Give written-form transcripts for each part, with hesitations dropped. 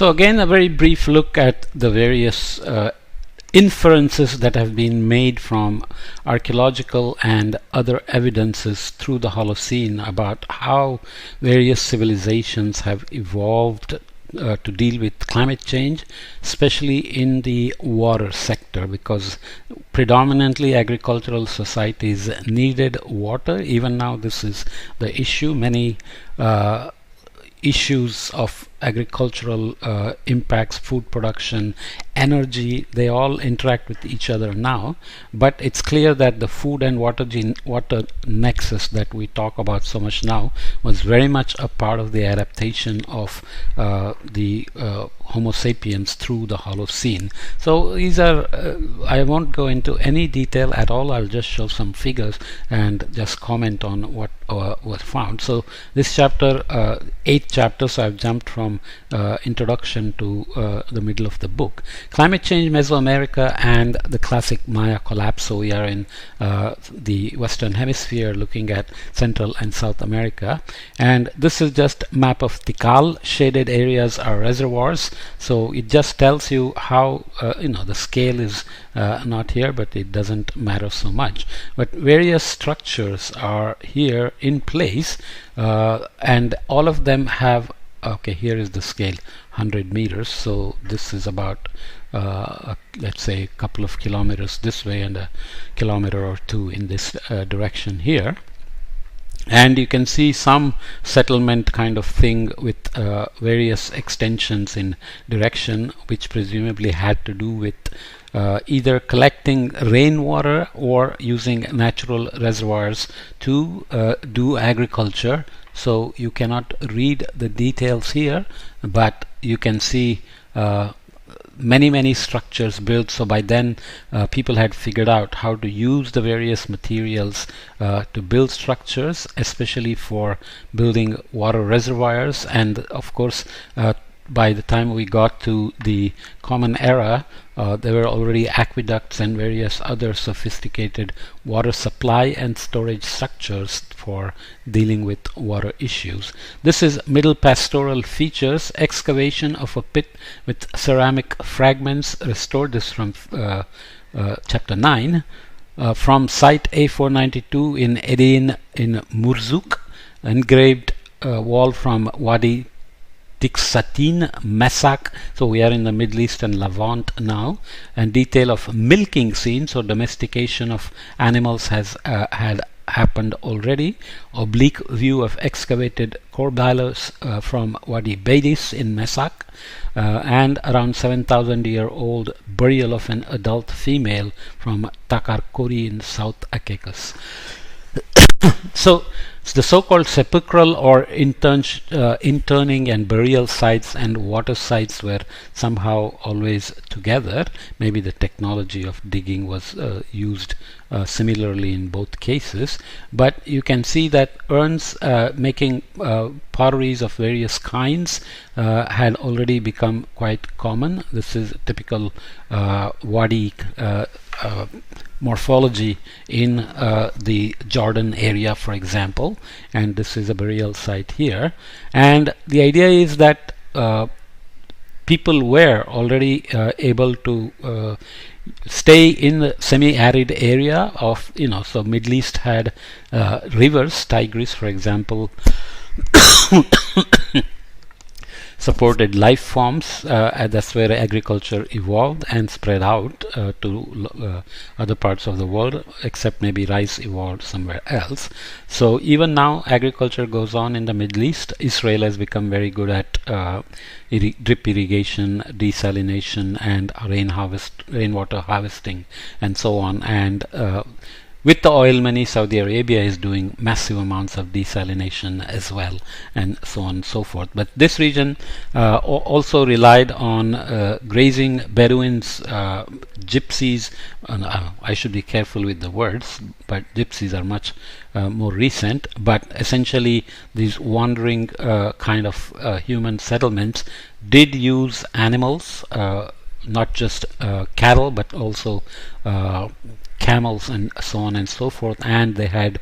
So again, a very brief look at the various inferences that have been made from archaeological and other evidences through the Holocene about how various civilizations have evolved to deal with climate change, especially in the water sector, because predominantly agricultural societies needed water. Even now this is the issue. Many issues of agricultural impacts, food production, energy, they all interact with each other now, but it's clear that the food and water nexus that we talk about so much now was very much a part of the adaptation of the Homo sapiens through the Holocene. So these are, I won't go into any detail at all, I'll just show some figures and just comment on what was found. So this chapter, 8 chapters, so I've jumped from introduction to the middle of the book. Climate change, Mesoamerica, and the classic Maya collapse. So we are in the Western Hemisphere looking at Central and South America, and this is just a map of Tikal. Shaded areas are reservoirs, so it just tells you how the scale is not here, but it doesn't matter so much. But various structures are here in place, and all of them have, okay, here is the scale, 100 meters. So this is about let's say a couple of kilometers this way and a kilometer or two in this direction here. And you can see some settlement kind of thing with various extensions in direction, which presumably had to do with either collecting rainwater or using natural reservoirs to do agriculture. So you cannot read the details here, but you can see many structures built. So by then people had figured out how to use the various materials to build structures, especially for building water reservoirs. And of course by the time we got to the Common Era, there were already aqueducts and various other sophisticated water supply and storage structures for dealing with water issues. This is Middle Pastoral features, excavation of a pit with ceramic fragments restored. This from chapter 9. From site A492 in Edin in Murzuk, engraved wall from Wadi Tiksatin, Mesak. So we are in the Middle East and Levant now, and detail of milking scene. So domestication of animals has had happened already. Oblique view of excavated corbalus from Wadi Beidis in Mesak, and around 7,000-year-old burial of an adult female from Takarkori in South Akekos. So the so-called sepulchral or interning and burial sites and water sites were somehow always together. Maybe the technology of digging was used similarly in both cases, but you can see that urns making potteries of various kinds had already become quite common. This is typical Wadi morphology in the Jordan area, for example, and this is a burial site here. And the idea is that people were already able to stay in the semi-arid area of, so Middle East had rivers, Tigris for example, supported life forms, and that's where agriculture evolved and spread out to other parts of the world, except maybe rice evolved somewhere else. So even now agriculture goes on in the Middle East. Israel has become very good at drip irrigation, desalination, and rainwater harvesting, and so on. And with the oil money, Saudi Arabia is doing massive amounts of desalination as well, and so on and so forth. But this region also relied on grazing Bedouins, gypsies. I should be careful with the words, but gypsies are much more recent. But essentially these wandering kind of human settlements did use animals, not just cattle, but also camels and so on and so forth, and they had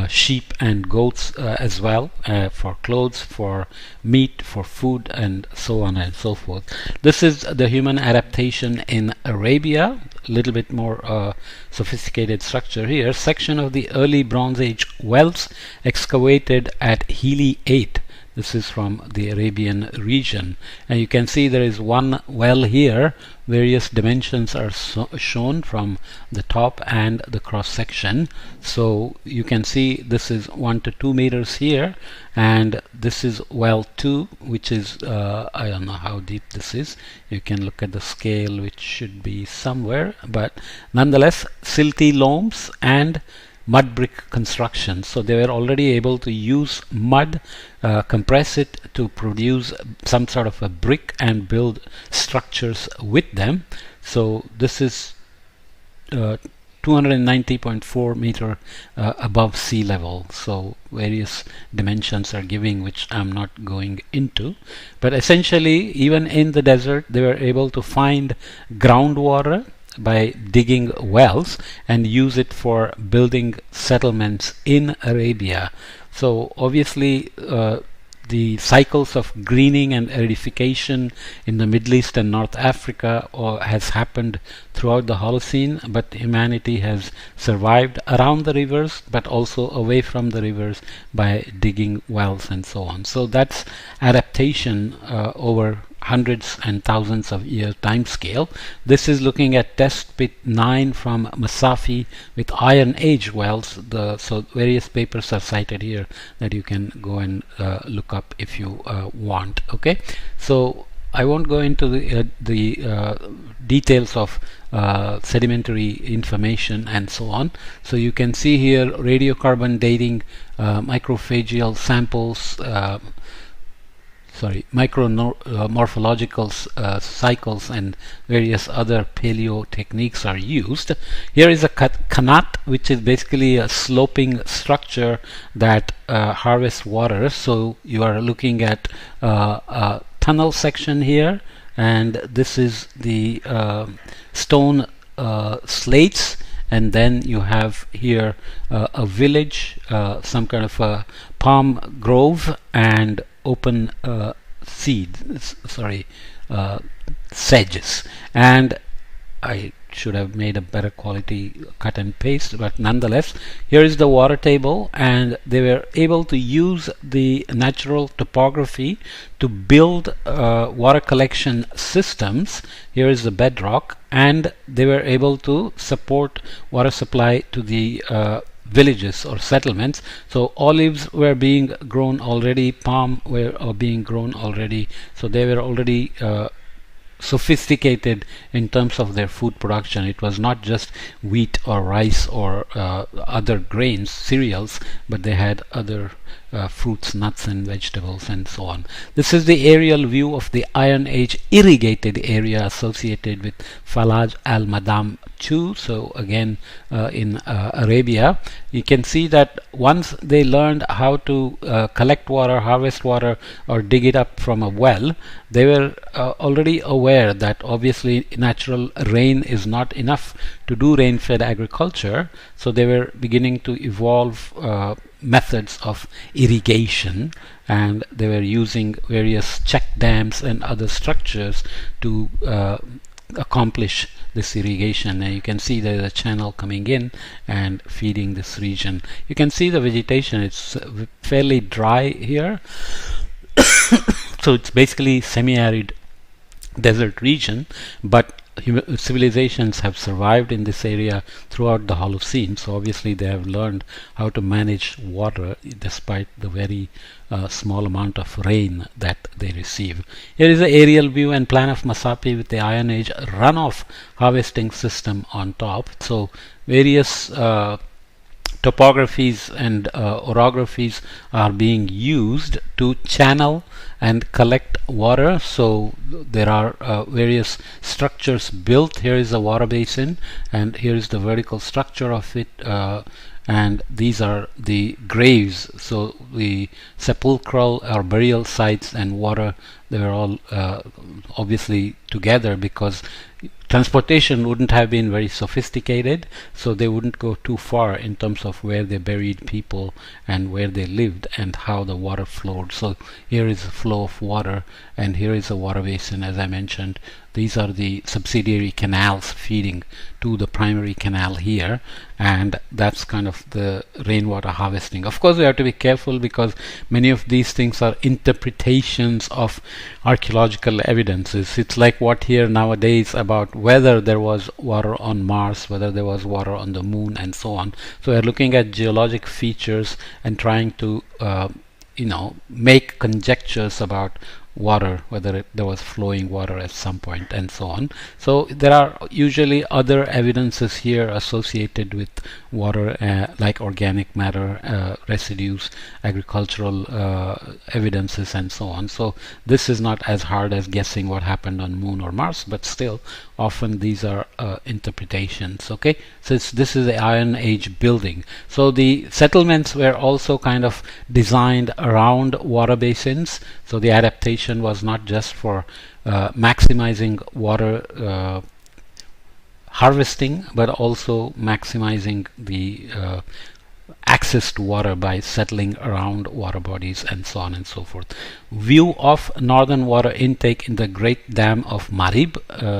sheep and goats as well, for clothes, for meat, for food, and so on and so forth. This is the human adaptation in Arabia. A little bit more sophisticated structure here. Section of the early Bronze Age wells excavated at Hili 8. This is from the Arabian region, and you can see there is one well here. Various dimensions are shown from the top and the cross section. So you can see this is 1 to 2 meters here, and this is well 2, which is I don't know how deep this is. You can look at the scale, which should be somewhere, but nonetheless silty loams and mud brick construction. So they were already able to use mud, compress it to produce some sort of a brick and build structures with them. So this is 290.4 meter above sea level. So various dimensions are giving, which I'm not going into. But essentially, even in the desert, they were able to find groundwater by digging wells and use it for building settlements in Arabia. So obviously the cycles of greening and aerification in the Middle East and North Africa has happened throughout the Holocene, but humanity has survived around the rivers but also away from the rivers by digging wells and so on. So that's adaptation over hundreds and thousands of year time scale. This is looking at test pit 9 from Masafi with Iron Age wells. So various papers are cited here that you can go and look up if you want. Okay, so I won't go into the details of sedimentary information and so on. So you can see here radiocarbon dating, microphagial samples, micromorphological cycles, and various other paleo techniques are used. Here is a kanat, which is basically a sloping structure that harvests water. So you are looking at a tunnel section here, and this is the stone slates, and then you have here a village, some kind of a palm grove, and open sedges. And I should have made a better quality cut and paste, but nonetheless, here is the water table, and they were able to use the natural topography to build water collection systems. Here is the bedrock, and they were able to support water supply to the villages or settlements. So olives were being grown already, palm were being grown already, so they were already sophisticated in terms of their food production. It was not just wheat or rice or other grains, cereals, but they had other fruits, nuts and vegetables and so on. This is the aerial view of the Iron Age irrigated area associated with Falaj al-Madam II. So again in Arabia, you can see that once they learned how to collect water, harvest water, or dig it up from a well, they were already aware that obviously natural rain is not enough to do rain-fed agriculture. So they were beginning to evolve methods of irrigation, and they were using various check dams and other structures to accomplish this irrigation. And you can see there is a channel coming in and feeding this region. You can see the vegetation, it's fairly dry here. So it's basically semi-arid desert region, but civilizations have survived in this area throughout the Holocene. So obviously they have learned how to manage water despite the very small amount of rain that they receive. Here is the aerial view and plan of Masapi with the Iron Age runoff harvesting system on top. So various topographies and orographies are being used to channel and collect water. So there are various structures built. Here is the water basin, and here is the vertical structure of it, and these are the graves, so the sepulchral or burial sites and water they were all obviously together, because transportation wouldn't have been very sophisticated, so they wouldn't go too far in terms of where they buried people and where they lived and how the water flowed. So here is a flow of water, and here is a water basin, as I mentioned. These are the subsidiary canals feeding to the primary canal here, and that's kind of the rainwater harvesting. Of course, we have to be careful because many of these things are interpretations of archaeological evidences. It's like what here nowadays about whether there was water on Mars, whether there was water on the moon, and so on. So we're looking at geologic features and trying to make conjectures about water, whether there was flowing water at some point, and so on. So there are usually other evidences here associated with water, like organic matter, residues, agricultural evidences, and so on. So this is not as hard as guessing what happened on Moon or Mars, but still often these are interpretations. Okay, so this is the Iron Age building. So the settlements were also kind of designed around water basins. So the adaptation was not just for maximizing water harvesting, but also maximizing the access to water by settling around water bodies, and so on and so forth. View of northern water intake in the Great Dam of Marib.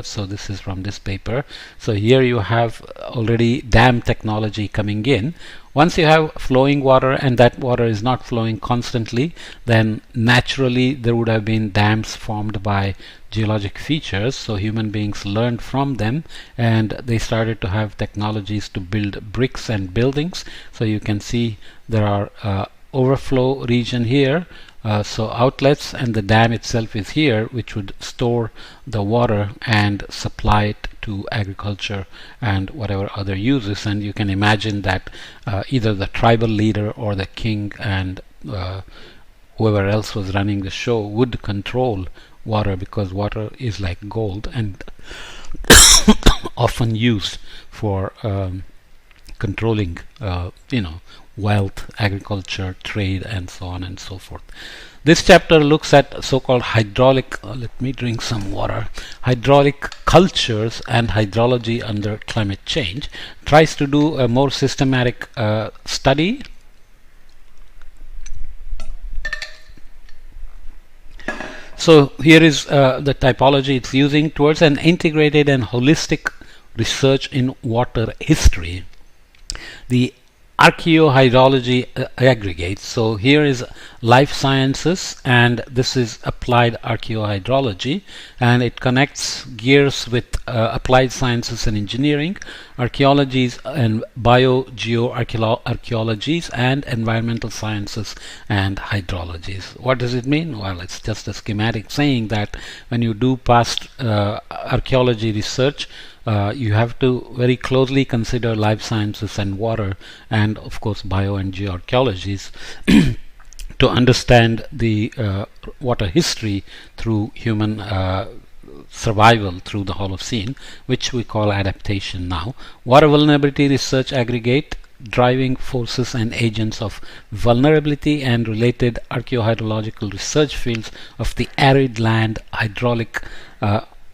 So this is from this paper. So here you have already dam technology coming in. Once you have flowing water and that water is not flowing constantly, then naturally there would have been dams formed by geologic features. So human beings learned from them, and they started to have technologies to build bricks and buildings. So you can see there are overflow region here, so outlets, and the dam itself is here, which would store the water and supply it to agriculture and whatever other uses. And you can imagine that either the tribal leader or the king and whoever else was running the show would control water, because water is like gold and often used for controlling wealth, agriculture, trade, and so on and so forth. This chapter looks at so-called hydraulic, let me drink some water, hydraulic cultures and hydrology under climate change. Tries to do a more systematic study. So here is the typology it's using towards an integrated and holistic research in water history. The archaeohydrology aggregates. So here is life sciences, and this is applied archaeohydrology, and it connects gears with applied sciences and engineering, archaeologies and biogeoarchaeologies, and environmental sciences and hydrologies. What does it mean? Well, it's just a schematic saying that when you do past archaeology research, you have to very closely consider life sciences and water, and of course bio and geoarchaeologies to understand the water history through human survival through the Holocene, which we call adaptation now. Water vulnerability research aggregate driving forces and agents of vulnerability and related archaeohydrological research fields of the arid land hydraulic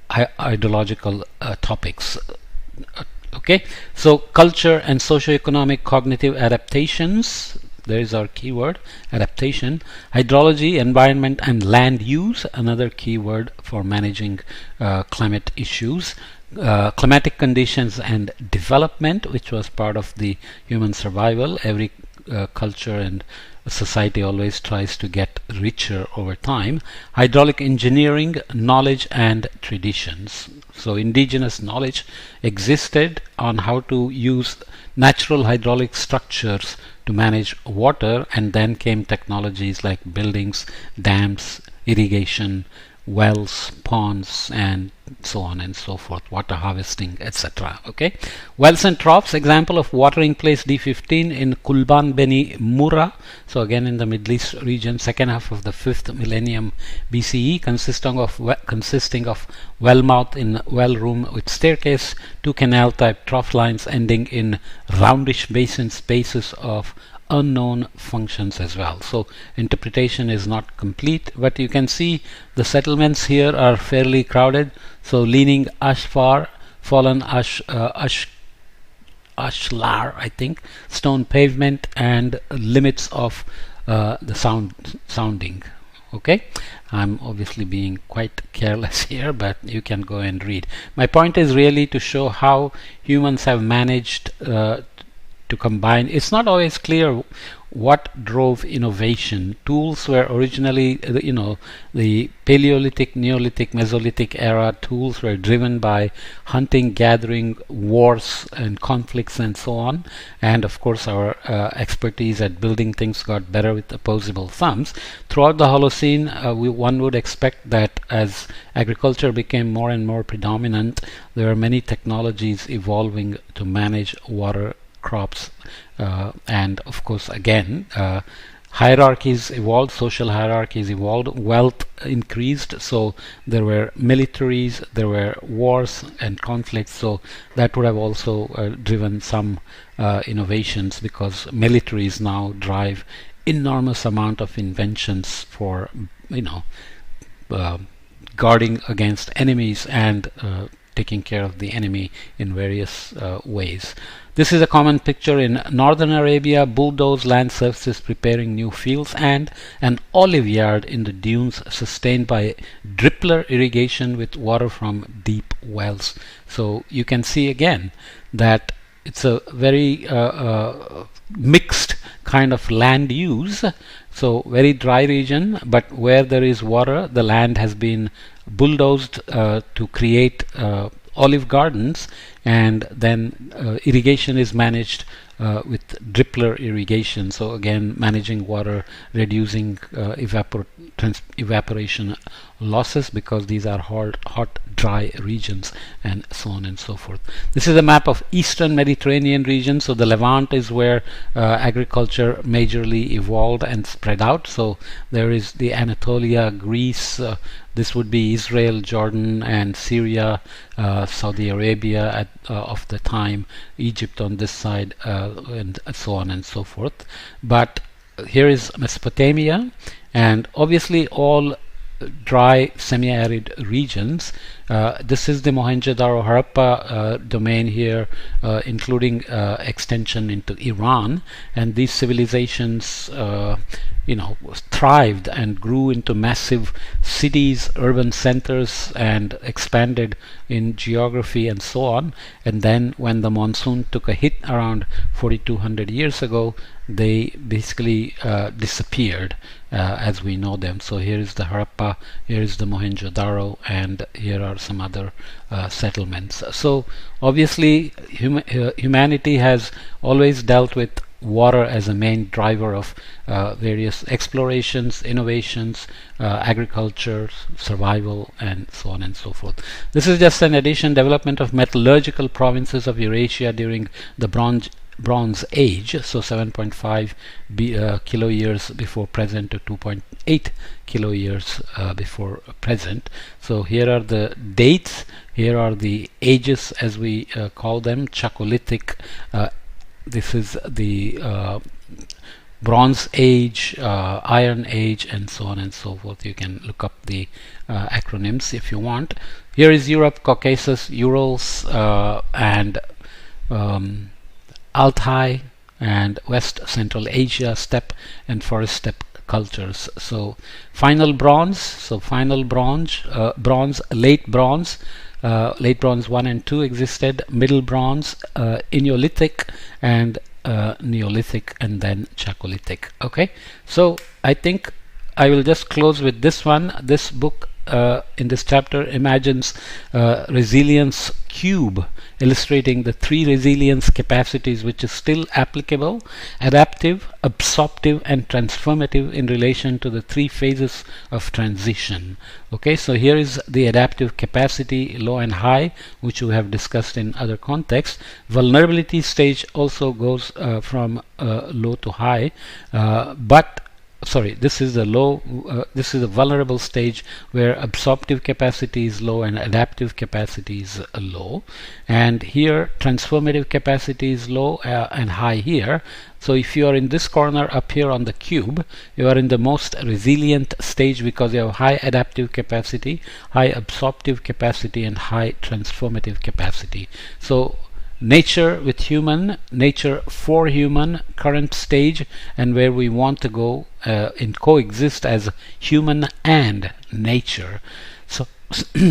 hydrological topics. Okay, so culture and socio-economic cognitive adaptations, there is our keyword, adaptation. Hydrology, environment and land use, another keyword for managing climate issues. Climatic conditions and development, which was part of the human survival. Every culture and society always tries to get richer over time. Hydraulic engineering, knowledge and traditions. So indigenous knowledge existed on how to use natural hydraulic structures to manage water, and then came technologies like buildings, dams, irrigation, wells, ponds, and so on and so forth, water harvesting, etc. Okay, wells and troughs, example of watering place D15 in Kulban Beni Mura. So again in the Middle East region, second half of the 5th millennium BCE, consisting of well mouth in well room with staircase, 2 canal type trough lines ending in roundish basin spaces of unknown functions as well. So interpretation is not complete, but you can see the settlements here are fairly crowded. So leaning Ashfar, fallen ashlar, I think, stone pavement, and limits of the sounding. Okay, I'm obviously being quite careless here, but you can go and read. My point is really to show how humans have managed to combine. It's not always clear what drove innovation. Tools were originally, the Paleolithic, Neolithic, Mesolithic era tools were driven by hunting, gathering, wars and conflicts and so on. And of course our expertise at building things got better with opposable thumbs. Throughout the Holocene, one would expect that as agriculture became more and more predominant, there are many technologies evolving to manage water, crops, and of course again hierarchies evolved, social hierarchies evolved, wealth increased, so there were militaries, there were wars and conflicts, so that would have also driven some innovations, because militaries now drive enormous amount of inventions for guarding against enemies and taking care of the enemy in various ways. This is a common picture in northern Arabia: bulldozed land surfaces preparing new fields, and an olive yard in the dunes sustained by drippler irrigation with water from deep wells. So you can see again that it's a very mixed kind of land use. So very dry region, but where there is water, the land has been bulldozed to create olive gardens, and then irrigation is managed with drippler irrigation. So again, managing water, reducing evaporation losses, because these are hot dry regions, and so on and so forth. This is a map of Eastern Mediterranean region. So the Levant is where agriculture majorly evolved and spread out. So there is the Anatolia, Greece, this would be Israel, Jordan and Syria, Saudi Arabia of the time, Egypt on this side, and so on and so forth. But here is Mesopotamia, and obviously all dry semi-arid regions. This is the Mohenjo-Daro Harappa domain here, including extension into Iran, and these civilizations thrived and grew into massive cities, urban centers, and expanded in geography and so on. And then when the monsoon took a hit around 4,200 years ago, they basically disappeared as we know them. So here is the Harappa, here is the Mohenjo-Daro, and here are some other settlements. So obviously humanity has always dealt with water as a main driver of various explorations, innovations, agriculture, survival, and so on and so forth. This is just an addition: development of metallurgical provinces of Eurasia during the Bronze Age, so 7.5 kilo years before present to 2.8 kilo years before present. So here are the dates, here are the ages as we call them: Chalcolithic, this is the Bronze Age, Iron Age, and so on and so forth. You can look up the acronyms if you want. Here is Europe, Caucasus, Urals, and Altai, and West Central Asia, steppe and forest steppe cultures. So final bronze, bronze, late bronze, late bronze 1 and 2 existed, middle bronze, Eneolithic, and Neolithic, and then Chalcolithic. Okay, so I think I will just close with this one. This book in this chapter imagines resilience cube, illustrating the 3 resilience capacities, which is still applicable: adaptive, absorptive, and transformative, in relation to the 3 phases of transition. Okay, so here is the adaptive capacity, low and high, which we have discussed in other contexts. Vulnerability stage also goes from low to high, but sorry, this is the low, this is a vulnerable stage where absorptive capacity is low and adaptive capacity is low, and here transformative capacity is low and high here. So if you are in this corner up here on the cube, you are in the most resilient stage because you have high adaptive capacity, high absorptive capacity, and high transformative capacity. So nature with human, nature for human, current stage, and where we want to go in coexist as human and nature. So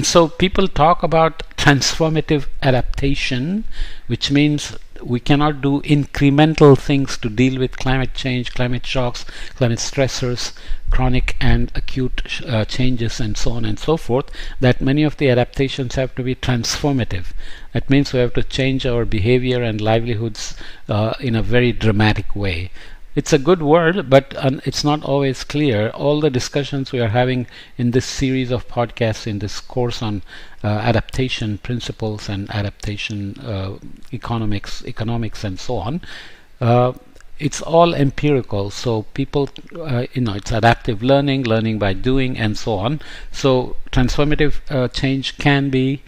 so people talk about transformative adaptation, which means we cannot do incremental things to deal with climate change, climate shocks, climate stressors, chronic and acute changes, and so on and so forth. That many of the adaptations have to be transformative. That means we have to change our behavior and livelihoods in a very dramatic way. It's a good word, but it's not always clear. All the discussions we are having in this series of podcasts, in this course on adaptation principles and adaptation economics, and so on, it's all empirical. So people, it's adaptive learning, learning by doing, and so on. So transformative change can be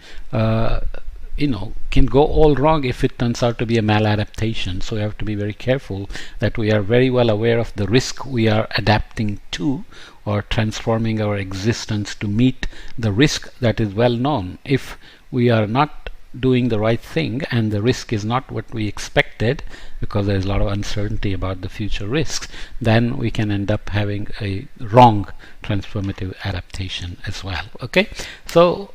can go all wrong if it turns out to be a maladaptation. So we have to be very careful that we are very well aware of the risk we are adapting to or transforming our existence to meet the risk that is well known. If we are not doing the right thing and the risk is not what we expected, because there is a lot of uncertainty about the future risks, then we can end up having a wrong transformative adaptation as well. Okay, so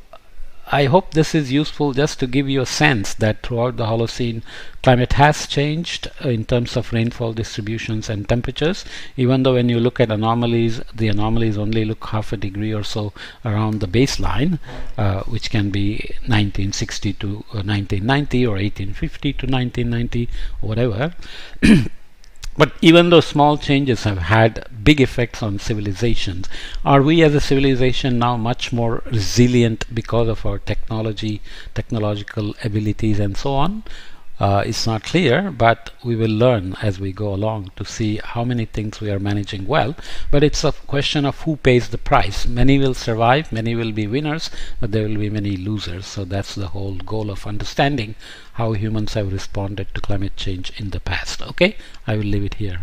I hope this is useful just to give you a sense that throughout the Holocene, climate has changed in terms of rainfall distributions and temperatures. Even though when you look at anomalies, the anomalies only look half a degree or so around the baseline, which can be 1960 to 1990 or 1850 to 1990 or whatever. But even though small changes have had big effects on civilizations, are we as a civilization now much more resilient because of our technological abilities, and so on? It's not clear, but we will learn as we go along to see how many things we are managing well. But it's a question of who pays the price. Many will survive, many will be winners, but there will be many losers. So that's the whole goal of understanding how humans have responded to climate change in the past. Okay, I will leave it here.